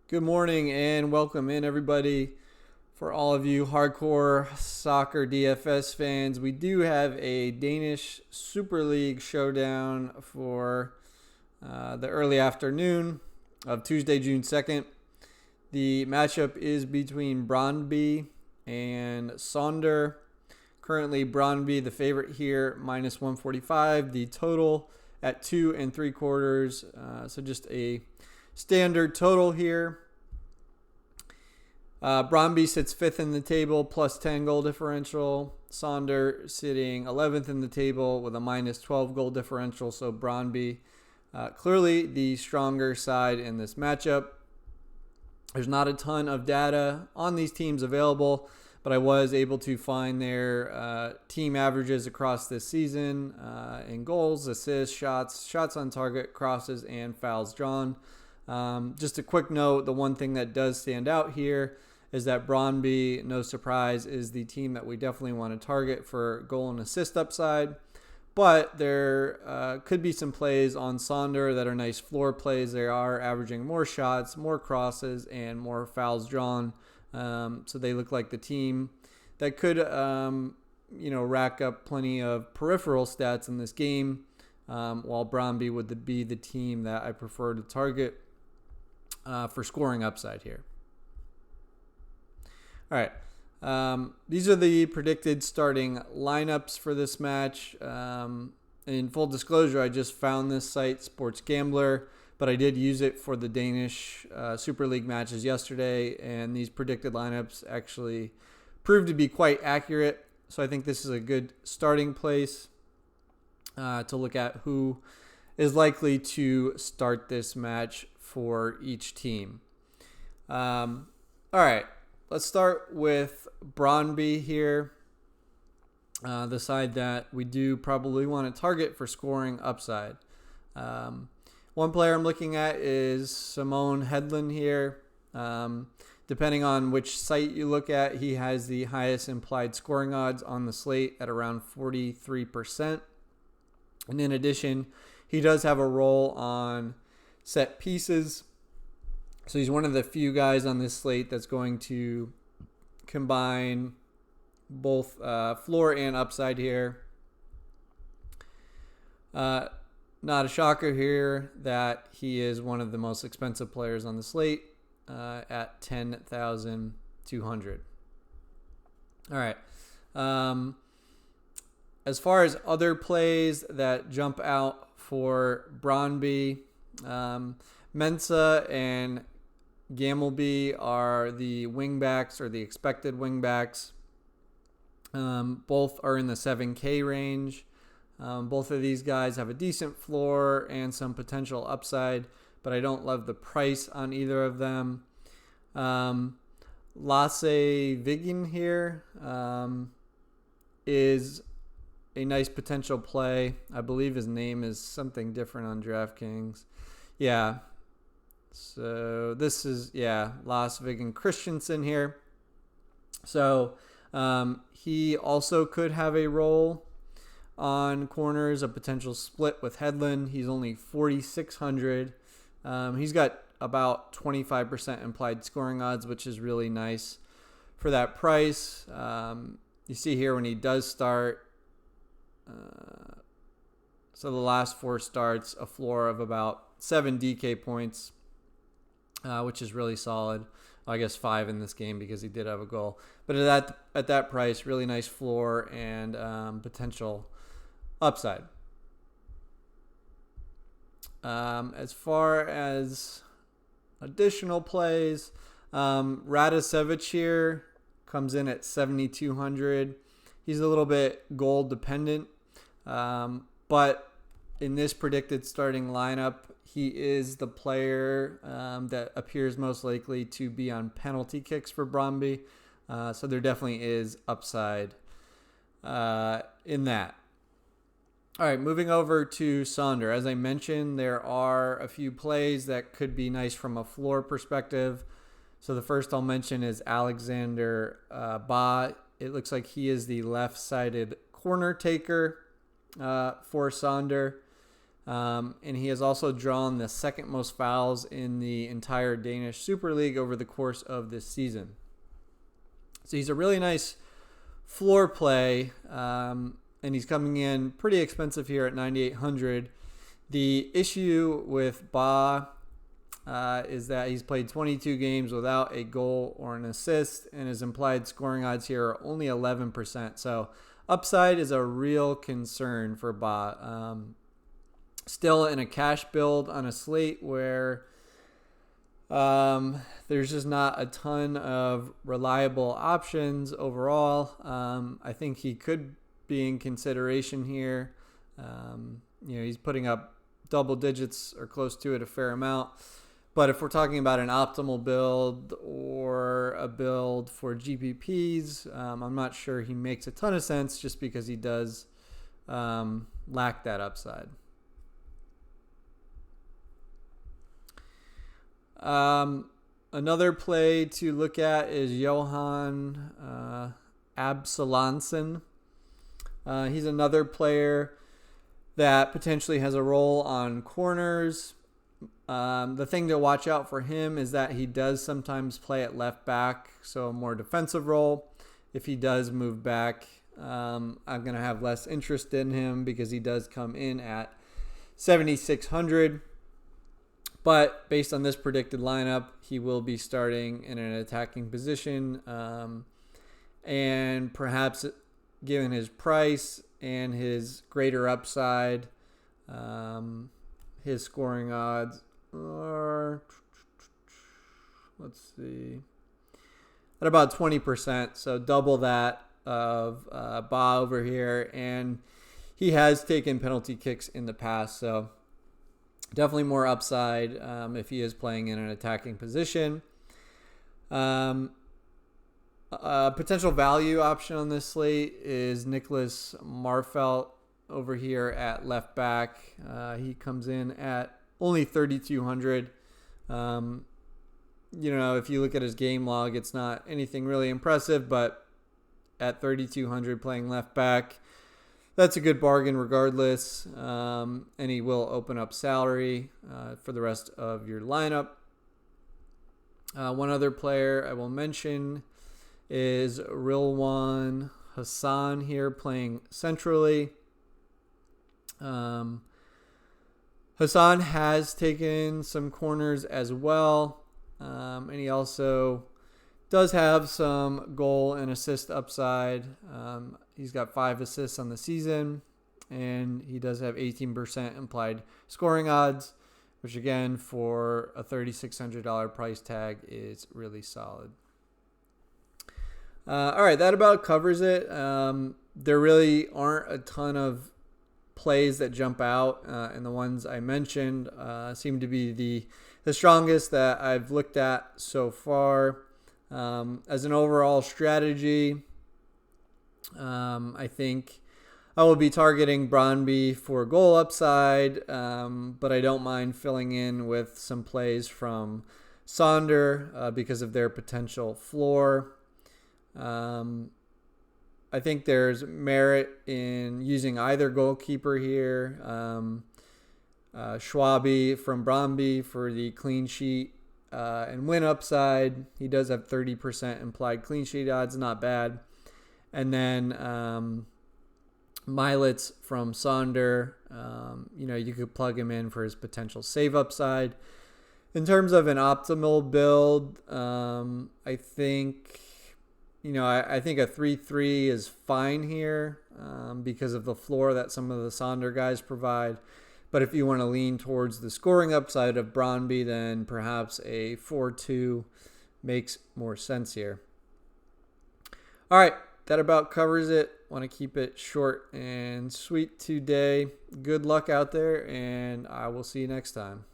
Good morning and welcome in, everybody. For all of you hardcore soccer DFS fans, we do have a Danish SuperLiga Showdown for the early afternoon of Tuesday, June 2nd. The matchup is between Brondy and Sonder. Currently, Brondy, the favorite here, minus 145. The total at 2 3/4. So just a standard total here. Brondy sits 5th in the table, plus 10 goal differential. Sonder sitting 11th in the table with a minus 12 goal differential. So Brondy clearly the stronger side in this matchup. There's not a ton of data on these teams available, but I was able to find their team averages across this season in goals, assists, shots on target, crosses, and fouls drawn. Just a quick note, the one thing that does stand out here is that Brondy, no surprise, is the team that we definitely want to target for goal and assist upside. But there could be some plays on Sonder that are nice floor plays. They are averaging more shots, more crosses, and more fouls drawn. So they look like the team that could, rack up plenty of peripheral stats in this game, while Brondy would be the team that I prefer to target for scoring upside here. All right. These are the predicted starting lineups for this match. In full disclosure, I just found this site, Sports Gambler, but I did use it for the Danish SuperLiga matches yesterday, and these predicted lineups actually proved to be quite accurate. So I think this is a good starting place to look at who is likely to start this match for each team. All right. Let's start with Brondy here, the side that we do probably want to target for scoring upside. One player I'm looking at is Simon Hedlund here. Depending on which site you look at, he has the highest implied scoring odds on the slate at around 43%. And in addition, he does have a role on set pieces. So he's one of the few guys on this slate that's going to combine both floor and upside here. Not a shocker here that he is one of the most expensive players on the slate at 10,200. All right. As far as other plays that jump out for Brondy, Mensah and Gambleby are the wingbacks or the expected wingbacks. Both are in the 7K range. Both of these guys have a decent floor and some potential upside, but I don't love the price on either of them. Lasse Vigen here is a nice potential play. I believe his name is something different on DraftKings. Yeah. So this is, Lasse Vigen Christensen here. So he also could have a role on corners, a potential split with Hedlund. He's only 4,600. He's got about 25% implied scoring odds, which is really nice for that price. You see here when he does start, so the last 4 starts, a floor of about 7 DK points, which is really solid. I guess 5 in this game because he did have a goal. But at that price, really nice floor and potential upside. As far as additional plays, Radicevic here comes in at 7,200. He's a little bit goal dependent, but in this predicted starting lineup, he is the player that appears most likely to be on penalty kicks for Brondy. So there definitely is upside in that. All right, moving over to Sonder. As I mentioned, there are a few plays that could be nice from a floor perspective. So the first I'll mention is Alexander Ba. It looks like he is the left-sided corner taker for Sonder. And he has also drawn the second most fouls in the entire Danish Super League over the course of this season. So he's a really nice floor play, and he's coming in pretty expensive here at 9,800. The issue with Ba is that he's played 22 games without a goal or an assist, and his implied scoring odds here are only 11%. So upside is a real concern for Ba. Still in a cash build on a slate where there's just not a ton of reliable options overall. I think he could be in consideration here. He's putting up double digits or close to it a fair amount. But if we're talking about an optimal build or a build for GPPs, I'm not sure he makes a ton of sense just because he does lack that upside. Another play to look at is Johann Absalonson. He's another player that potentially has a role on corners. The thing to watch out for him is that he does sometimes play at left back, so a more defensive role. If he does move back, I'm going to have less interest in him because he does come in at 7,600. But based on this predicted lineup, he will be starting in an attacking position. And perhaps given his price and his greater upside, his scoring odds are, let's see, at about 20%. So double that of Ba over here. And he has taken penalty kicks in the past, so definitely more upside if he is playing in an attacking position. A potential value option on this slate is Nicholas Marfeld over here at left back. He comes in at only 3,200. If you look at his game log, it's not anything really impressive, but at 3,200 playing left back, that's a good bargain regardless, and he will open up salary for the rest of your lineup. One other player I will mention is Rilwan Hassan here playing centrally. Hassan has taken some corners as well, and he also does have some goal and assist upside. He's got 5 assists on the season, and he does have 18% implied scoring odds, which again, for a $3,600 price tag, is really solid. All right, that about covers it. There really aren't a ton of plays that jump out, and the ones I mentioned seem to be the strongest that I've looked at so far. As an overall strategy, I think I will be targeting Brondy for goal upside, but I don't mind filling in with some plays from Sonder because of their potential floor. I think there's merit in using either goalkeeper here. Schwabe from Brondy for the clean sheet and win upside. He does have 30% implied clean sheet odds, not bad. And then Militz from Sonder, you could plug him in for his potential save upside. In terms of an optimal build, I think a 3-3 is fine here because of the floor that some of the Sonder guys provide. But if you want to lean towards the scoring upside of Brondy, then perhaps a 4-2 makes more sense here. All right, that about covers it. Want to keep it short and sweet today. Good luck out there, and I will see you next time.